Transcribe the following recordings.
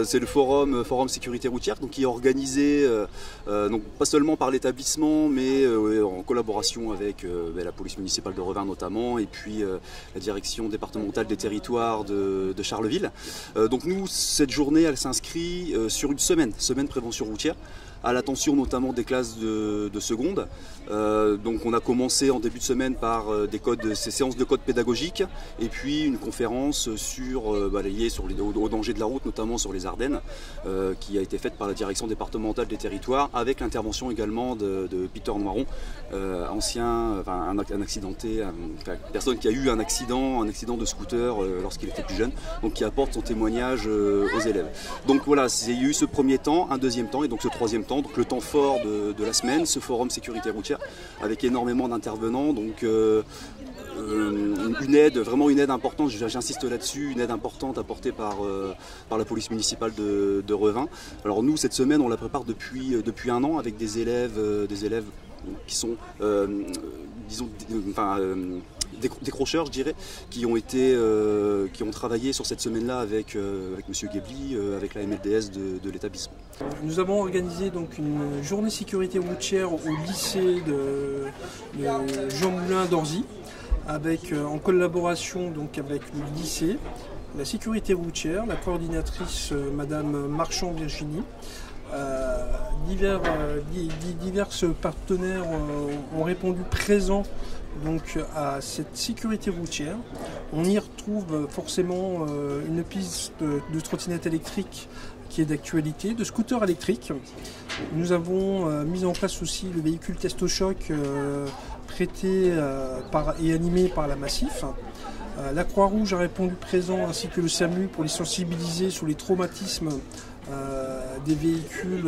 c'est le forum sécurité routière, donc qui est organisé donc pas seulement par l'établissement, mais en collaboration avec la police municipale de Revin notamment, et puis la direction départementale des territoires de Charleville. Donc nous, cette journée, elle s'inscrit sur une semaine prévention routière, à l'attention notamment des classes de seconde. Donc on a commencé en début de semaine par ces séances de code pédagogique, et puis une conférence liée aux dangers de la route, notamment sur les Ardennes, qui a été faite par la direction départementale des territoires, avec l'intervention également de Peter Noiron, un accidenté, une personne qui a eu un accident de scooter lorsqu'il était plus jeune, donc qui apporte son témoignage aux élèves. Donc voilà, il y a eu ce premier temps, un deuxième temps, et donc ce troisième temps, donc le temps fort de la semaine, ce forum sécurité routière, avec énormément d'intervenants, donc vraiment une aide importante, j'insiste là-dessus, une aide importante apportée par la police municipale de Revin. Alors nous, cette semaine, on la prépare depuis un an avec des élèves qui sont, décrocheurs, je dirais, qui ont travaillé sur cette semaine-là avec M. Guebli, avec la MLDS de l'établissement. Nous avons organisé donc une journée sécurité routière au lycée de Jean Moulin d'Orzy, en collaboration donc avec le lycée, la sécurité routière, la coordinatrice Madame Marchand Virginie. Divers partenaires ont répondu présents donc à cette sécurité routière. On y retrouve forcément une piste de trottinette électrique qui est d'actualité, de scooter électrique. Nous avons mis en place aussi le véhicule Testo-Choc prêté et animé par la Massif. La Croix-Rouge a répondu présent, ainsi que le SAMU, pour les sensibiliser sur les traumatismes des véhicules,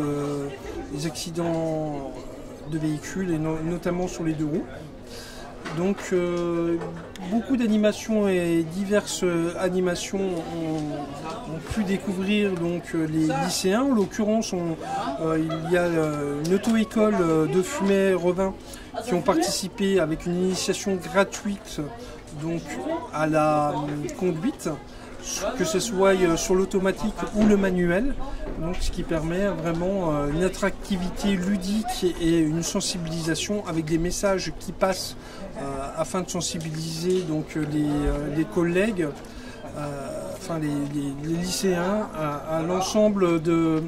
les accidents de véhicules, et notamment sur les deux roues. Donc beaucoup d'animations et diverses animations ont pu découvrir donc, les lycéens. En l'occurrence, il y a une auto-école de Fumay-Revin qui ont participé avec une initiation gratuite donc, à la conduite, que ce soit sur l'automatique ou le manuel, donc ce qui permet vraiment une attractivité ludique et une sensibilisation avec des messages qui passent afin de sensibiliser donc les collègues, les lycéens à l'ensemble de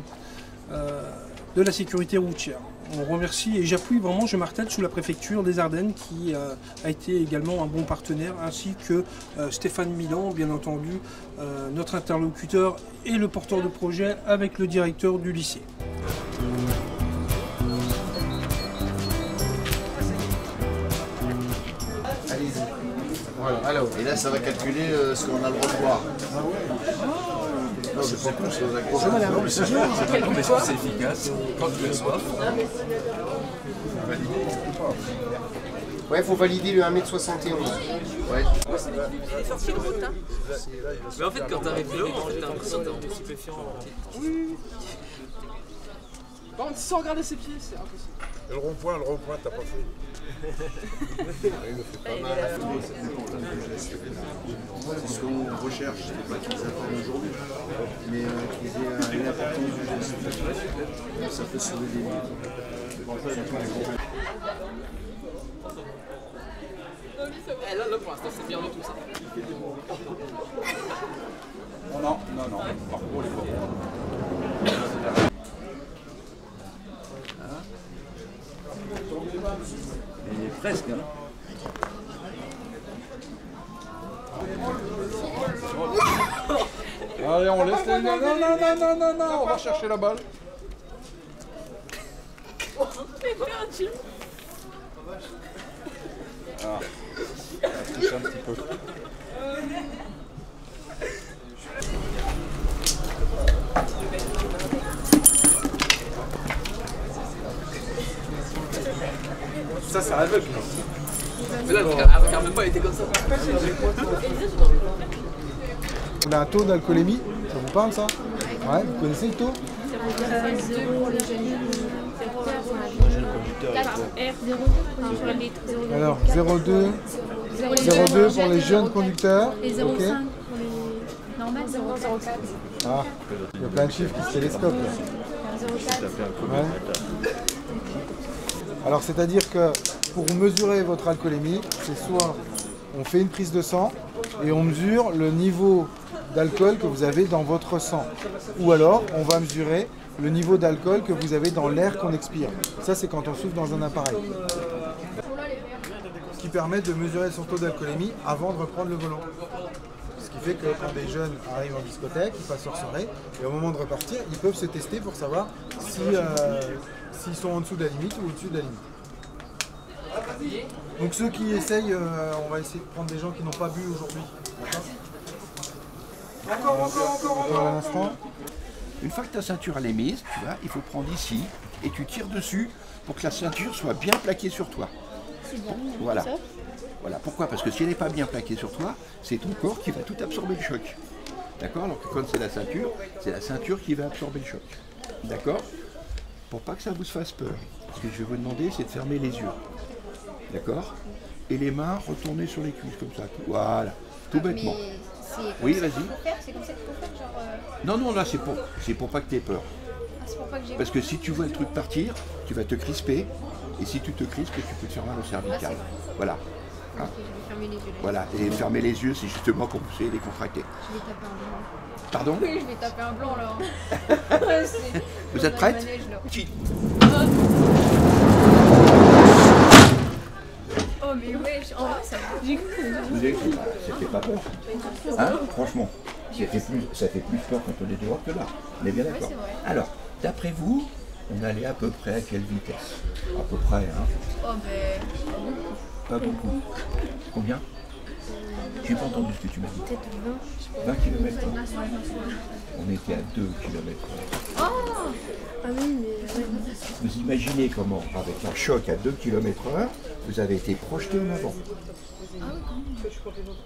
la sécurité routière. On remercie et j'appuie vraiment, je martèle, sous la préfecture des Ardennes qui a été également un bon partenaire, ainsi que Stéphane Milan, bien entendu, notre interlocuteur et le porteur de projet avec le directeur du lycée. Allez-y. Voilà. Alors, et là, ça va calculer ce qu'on a le droit de voir. Non, mais c'est con, c'est c'est efficace quand tu as soif. Ouais, il faut valider le 1m71. Ouais. Il est sorti de route, hein. Mais en fait, quand t'arrives là, t'as l'impression que t'es stupéfiant. Oui. Par contre, sans regarder ses pieds, c'est impossible. Le rond-point, t'as pas fait. Il le fait pas mal. C'est ce qu'on recherche, c'est pas qu'ils attendent aujourd'hui, mais qu'ils aient une importance du geste. Ça peut sauver des vies. Là, pour l'instant, c'est bien de tout ça. Non. Parcours, les parcours. Il est presque, hein. Allez, on laisse les... Non, on va chercher la balle. Ah, on touche un petit peu. Ça aveugle. Mais là, avec un même pas, il était comme ça. On a un taux d'alcoolémie, ça vous parle ça? Ouais, vous connaissez le taux? 0,2 pour les jeunes conducteurs. Alors 0,2 pour les jeunes conducteurs. Et 0,5 pour les normal, 0,04. Ah, il y a plein de chiffres qui se télescopent. Là. 0,4. Ouais. Alors c'est-à-dire que pour mesurer votre alcoolémie, c'est soit on fait une prise de sang et on mesure le niveau d'alcool que vous avez dans votre sang. Ou alors on va mesurer le niveau d'alcool que vous avez dans l'air qu'on expire. Ça c'est quand on souffle dans un appareil. Ce qui permet de mesurer son taux d'alcoolémie avant de reprendre le volant. Ce qui fait que quand des jeunes arrivent en discothèque, ils passent leur soirée, et au moment de repartir, ils peuvent se tester pour savoir si, s'ils sont en dessous de la limite ou au-dessus de la limite. Donc ceux qui essayent, on va essayer de prendre des gens qui n'ont pas bu aujourd'hui. Encore un instant. Une fois que ta ceinture elle est mise, tu vois, il faut prendre ici et tu tires dessus pour que la ceinture soit bien plaquée sur toi. C'est bien. Voilà. Ça. Voilà. Pourquoi? Parce que si elle n'est pas bien plaquée sur toi, c'est ton corps qui va tout absorber le choc. D'accord? Alors que quand c'est la ceinture qui va absorber le choc. D'accord? Pour pas que ça vous fasse peur. Ce que je vais vous demander, c'est de fermer les yeux. D'accord? Et les mains retourner sur les cuisses comme ça. Voilà. Tout bêtement. Oui, vas-y. C'est comme ça qu'il faut faire, genre... Non, non, là, c'est pour pas que tu aies peur. Ah, c'est pour pas que j'ai... Parce que si tu vois le truc partir, tu vas te crisper. Et si tu te crispes, tu peux te faire mal au cervical. Voilà. Hein? Ok, je vais fermer les yeux. Là. Voilà. Et fermer les yeux, c'est justement pour pousser et les contracter. Je vais taper un blanc. Pardon? Oui, je vais taper un blanc, là. Vous êtes prête? Qui? Oh, mais ouais, en vrai, ça va. J'ai cru. Vous avez cru? Ça fait pas peur. Hein? Franchement, ça fait plus peur quand on est dehors que là. On est bien d'accord? Ouais, alors, d'après vous, on allait à peu près à quelle vitesse? À peu près, hein? Oh, ben... Pas beaucoup. Combien? J'ai pas entendu ce que tu m'as dit. Peut-être 20 km. On était à 2 km. Oh! Ah oui, mais... Vous imaginez comment, avec un choc à 2 km/h, vous avez été projeté en avant.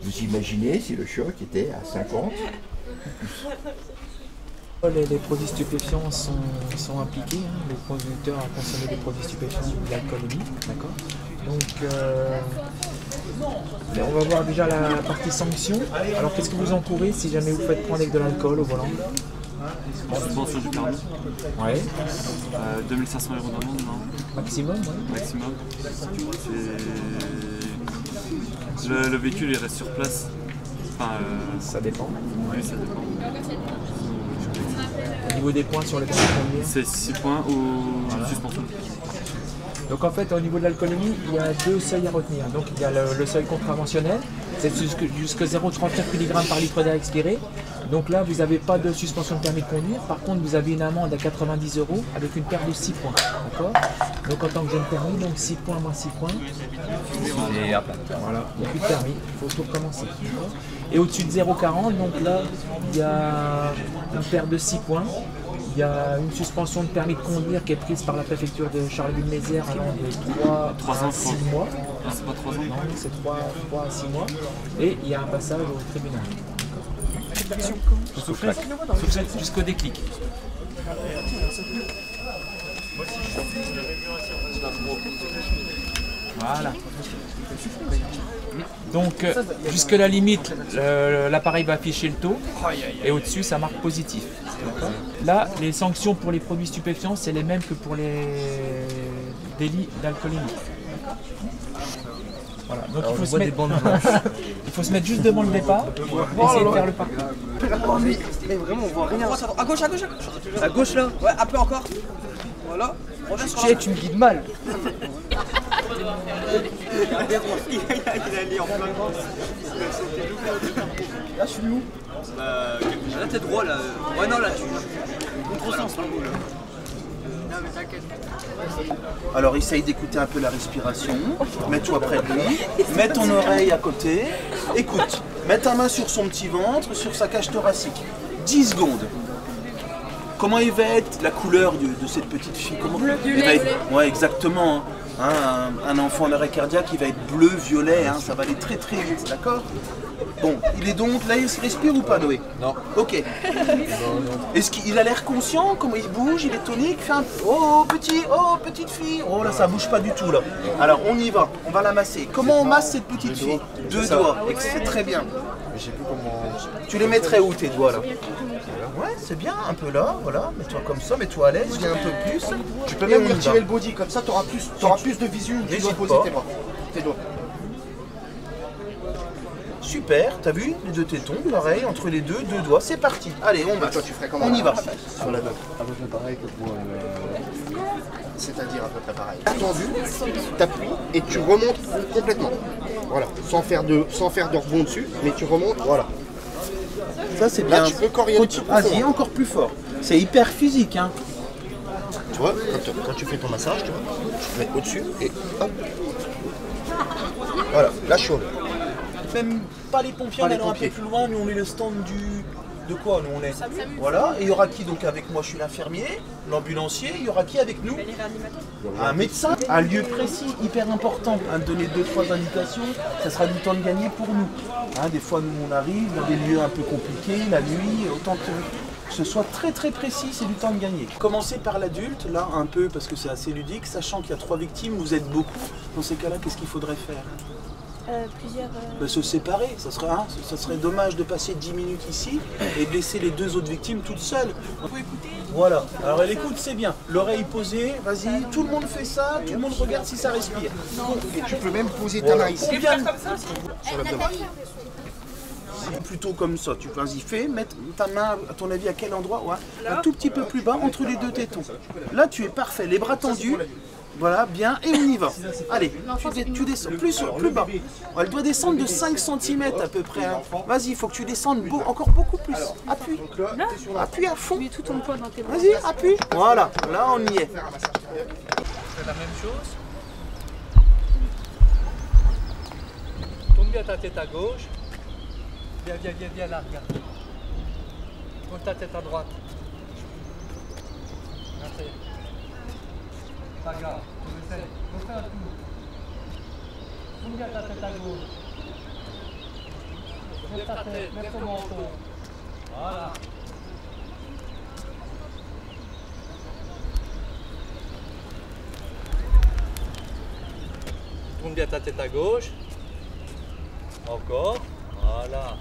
Vous imaginez si le choc était à 50 Les produits stupéfiants sont impliqués, hein, les conducteurs à consommer des produits stupéfiants ou de l'alcoolémie, d'accord. Donc, on va voir déjà la partie sanction. Alors, qu'est-ce que vous encourez si jamais vous faites prendre avec de l'alcool au volant? Suspension du permis. Ouais. 2500 € d'amende, non? Maximum, ouais. Maximum. Le véhicule il reste sur place. Enfin, ça dépend. Oui, ça dépend. Au niveau des points sur les permis de conduire, c'est 6 points ou suspension. Donc en fait, au niveau de l'alcoolémie, il y a deux seuils à retenir. Donc il y a le seuil contraventionnel, c'est jusqu'à 0,39 mg par litre d'air expiré. Donc là, vous n'avez pas de suspension de permis de conduire. Par contre, vous avez une amende à 90 € avec une perte de 6 points. D'accord? Donc en tant que jeune permis, donc 6 points moins 6 points. Et hop là. Voilà, il n'y a plus de permis, il faut tout recommencer. Et au-dessus de 0,40, donc là, il y a une perte de 6 points. Il y a une suspension de permis de conduire qui est prise par la préfecture de Charleville-Mézières allant de 3 à 6 mois. Ah, c'est pas 3 ans? Non, c'est 3 à 6 mois. Et il y a un passage au tribunal. Soufflette jusqu'au déclic. Voilà. Donc jusque la limite, l'appareil va afficher le taux et au-dessus ça marque positif. Là, les sanctions pour les produits stupéfiants, c'est les mêmes que pour les délits d'alcoolémie. Voilà. Donc il faut se mettre juste devant le départ et essayer de faire le parcours. Mais vraiment, on voit rien. À gauche, à gauche, à gauche. À gauche là. Ouais, un peu encore. Voilà. Tu me guides mal. Il allait en plein grand. Là, je suis où? Là, t'es droit là. Ouais, non, là, tu. Contresens, là. Non, mais t'inquiète. Alors, essaye d'écouter un peu la respiration. Mets-toi près de lui. Mets ton oreille à côté. Écoute. Mets ta main sur son petit ventre, sur sa cage thoracique. 10 secondes. Comment il va être la couleur de cette petite fille? Il va être... Ouais, exactement. Hein, un enfant en arrêt cardiaque, il va être bleu, violet, hein, ça va aller très très vite, d'accord? Bon, il est donc là, il respire ou pas, Noé? Non. Ok. Est-ce qu'il a l'air conscient? Comment il bouge? Il est tonique? Fait un... Oh petite fille. Oh là, ça bouge pas du tout là. Alors on y va, on va la masser. Comment on masse cette petite fille? 2 doigts, c'est très bien. Mais je sais plus comment. Tu les mettrais où tes doigts là? Ouais, c'est bien, un peu là, voilà. Mets-toi comme ça, mets-toi à l'aise, viens un peu plus. Tu peux même retirer le body, comme ça tu auras plus de visu où tu dois poser tes doigts. Super, t'as vu? Les deux tétons, pareil, entre les deux doigts, c'est parti. Allez, on marche. On y va. Sur la doc, à peu près pareil que pour c'est-à-dire à peu près pareil. Tendu, t'appuies et tu remontes complètement. Voilà, sans faire de rebond dessus, mais tu remontes, voilà. Ça c'est bien. Là, tu peux encore y aller plus profond. Vas-y, encore plus fort. C'est hyper physique, hein. Tu vois, quand tu fais ton massage, tu vois, tu te mets au-dessus et hop. Voilà, là chaud. Même pas les pompiers, on est un peu plus loin, nous on est le stand de quoi nous on est. Voilà, et il y aura qui donc avec moi? Je suis l'infirmier, l'ambulancier, il y aura qui avec nous? Un médecin, un lieu précis, hyper important, hein, donner 2-3 indications, ça sera du temps de gagner pour nous. Hein, des fois nous on arrive dans des lieux un peu compliqués, la nuit, autant que ce soit très très précis, c'est du temps de gagner. Commencez par l'adulte, là un peu parce que c'est assez ludique, sachant qu'il y a 3 victimes, vous êtes beaucoup. Dans ces cas-là, qu'est-ce qu'il faudrait faire? Se séparer, ça serait dommage de passer 10 minutes ici et de laisser les 2 autres victimes toutes seules. Voilà, alors elle écoute, c'est bien. L'oreille posée, vas-y, tout le monde fait ça, tout le monde regarde si ça respire. Et tu peux même poser ta main ici. Sur l'abdomen. Plutôt comme ça, vas-y, fais, mettre ta main, à ton avis, à quel endroit? Ouais. Un tout petit peu plus bas, entre les 2 tétons. Là, tu es parfait, les bras tendus. Voilà, bien, et on y va. Allez, tu descends, plus bas. Elle doit descendre de 5 cm à peu près. Hein. Vas-y, il faut que tu descendes encore beaucoup plus. Appuie. Appuie à fond. Mets tout ton poids dans tes bras. Vas-y, appuie. Voilà, là on y est. C'est la même chose. Tourne bien ta tête à gauche. Viens là, regarde. Tourne ta tête à droite. Merci. Pas grave, tu essaies. Refais un coup. Tourne bien ta tête à gauche. Lève ta tête, lève ton menton. Voilà. Tourne bien ta tête à gauche. Encore. Voilà.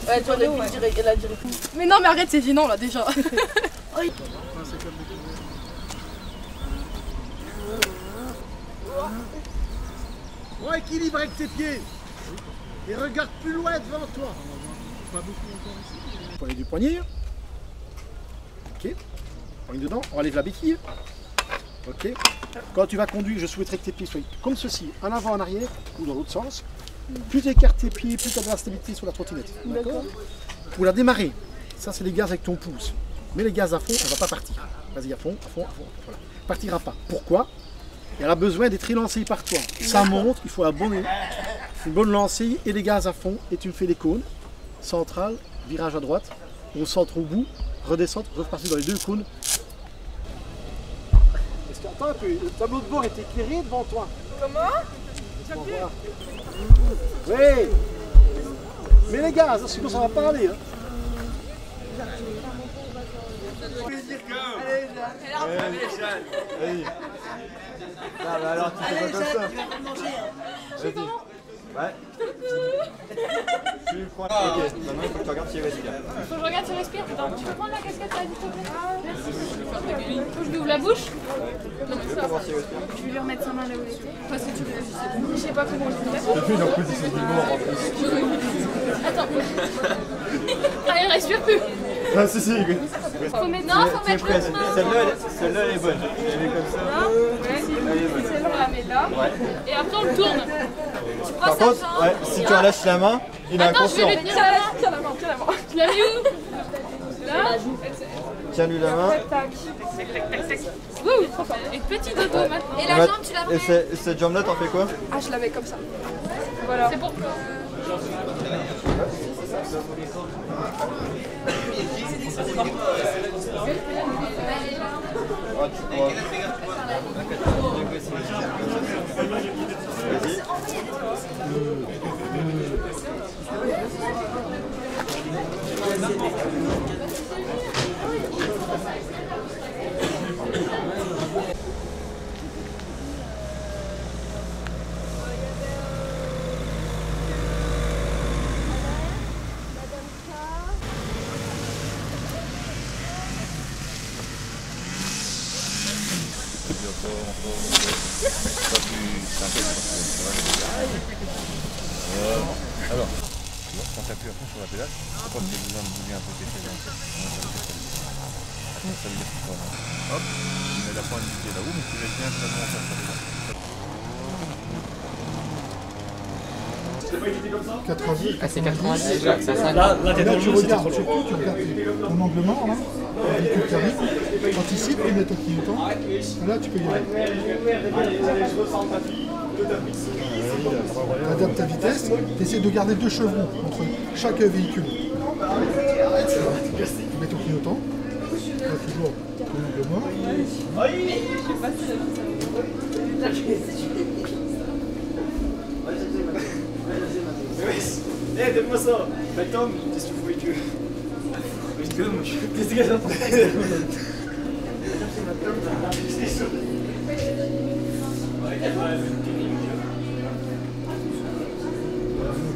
Ouais, tu vois, la direction. Mais non, mais arrête, c'est gênant là déjà. Bon, équilibre avec tes pieds. Et regarde plus loin devant toi. Pas beaucoup encore ici. Poignet du poignet. Ok. Poigne dedans. On enlève la béquille. Ok. Quand tu vas conduire, je souhaiterais que tes pieds soient comme ceci, en avant, en arrière ou dans l'autre sens. Plus tu écartes tes pieds, plus tu as de la stabilité sur la trottinette. D'accord. Pour la démarrer, ça c'est les gaz avec ton pouce. Mets les gaz à fond, elle ne va pas partir. Vas-y, à fond, à fond, à fond. Voilà. Partira pas. Pourquoi? Elle a besoin d'être relancée par toi. Ça monte, il faut une bonne lancée et les gaz à fond. Et tu me fais les cônes. Centrale, virage à droite. On centre au bout, redescendre, repartir dans les 2 cônes. Est-ce que, attends un peu, le tableau de bord est éclairé devant toi. Comment? Oui. Mais les gaz, sinon ça va pas aller. Hein. Allez. Ah bah alors tu fais pas comme ça. Vas-y. Ouais. Tu prends. Ok, maintenant il faut que tu regardes si il respire. Faut que je regarde si il respire. Attends, tu peux prendre la casquette là, s'il te plaît? Merci. Faut que je lui ouvre la bouche? Non, mais ça. Je vais lui remettre sa main là où elle était. Enfin, si tu veux. Je sais pas comment je vais faire. Depuis en position du mort en plus. Attends. Ah, il respire plus. Ah si. Faut mettre. Non, faut mettre l'autre main. Celle-là elle est bonne. Elle est comme ça. Là. Ouais. Celle-là, on la met là. Et après, on le tourne. Tu prends Par sa contre, jambe. ouais, si tu relâches la main, il est Attends, je vais inconscient. lui tenir la main. Tiens la main, tiens la main. Tu l'as mis où? Là. Tiens-lui la main. Tac, tac. Ouh, trop fort. Et petit dodo maintenant. Et la jambe, tu la mets? Et cette jambe-là, t'en fais quoi? Ah, je la mets comme ça. Voilà. C'est pour que... Alors, quand tu appuies à fond sur la pédale, je pense que tu as besoin de bouger un peu tes pédales. Ça veut dire que hop, tu mets la pointe du pied là-haut, mais tu laisses bien vraiment faire ça. 90. Ah, c'est 90. Là, tu regardes surtout, tu regardes ton angle mort, là, le véhicule qui arrive, anticipe, il met ton clignotant, là tu peux y aller. Tu adaptes ta vitesse, tu essaies de garder 2 chevrons entre chaque véhicule. Tu mets ton clignotant, là toujours ton angle mort. Eh, donne-moi ça. Bah Tom, qu'est-ce que tu fous avec eux? Qu'est-ce que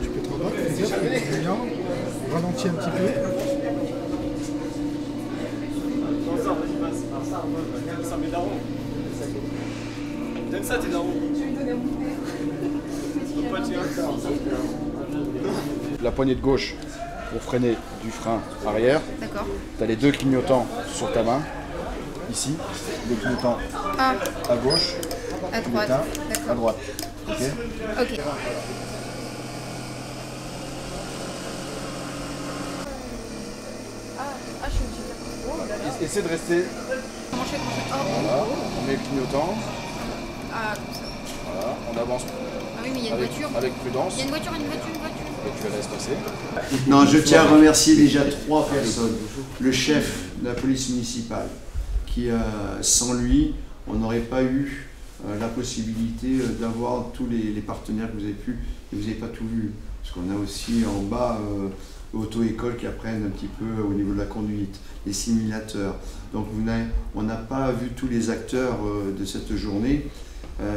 Tu peux te rabattre, ralentis un petit peu. Ça, mes darons. Donne ça, tes darons. La poignée de gauche pour freiner du frein arrière. D'accord. Tu as les 2 clignotants sur ta main. Ici, les clignotants à gauche, à droite. à droite. Ok. Ok. Essaie de rester. Comment je fais? Voilà, on met le clignotant. Ah, comme ça. Voilà, on avance. Ah oui, mais il y a une voiture. Avec prudence. Il y a une voiture. Et tu la laisses passer. Non, je tiens à remercier déjà 3 personnes. Le chef de la police municipale, qui sans lui, on n'aurait pas eu la possibilité d'avoir tous les partenaires que vous avez pu, et vous n'avez pas tout vu. Parce qu'on a aussi en bas auto-école qui apprennent un petit peu au niveau de la conduite, les simulateurs. Donc on n'a pas vu tous les acteurs de cette journée.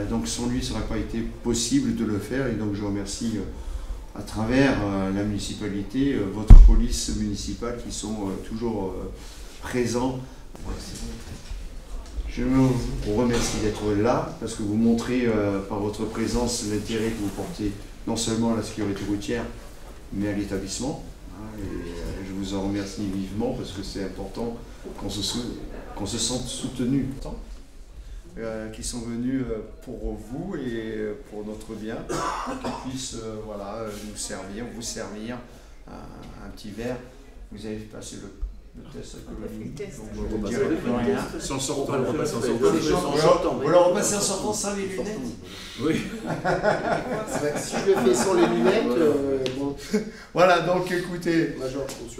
Donc sans lui, ça n'aurait pas été possible de le faire. Et donc je remercie à travers la municipalité, votre police municipale qui sont toujours présents. Je vous remercie d'être là parce que vous montrez par votre présence l'intérêt que vous portez non seulement à la sécurité routière mais à l'établissement. Et je vous en remercie vivement parce que c'est important qu'on se sente soutenu. Qui sont venus pour vous et pour notre bien, qu'ils puissent voilà, nous servir, vous servir un petit verre. Vous avez passé le test alcoolique. Donc je ne dirai plus rien. Si on ne sort pas, le repas sans sortant. Vous le repassez en sortant sans les lunettes? Oui. Si je le fais sans les lunettes, bon. Voilà, donc écoutez,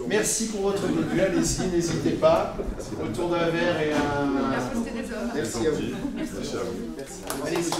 merci pour votre venue, allez-y, n'hésitez pas. Autour d'un verre et un... Merci à vous. Merci à vous. Allez-y.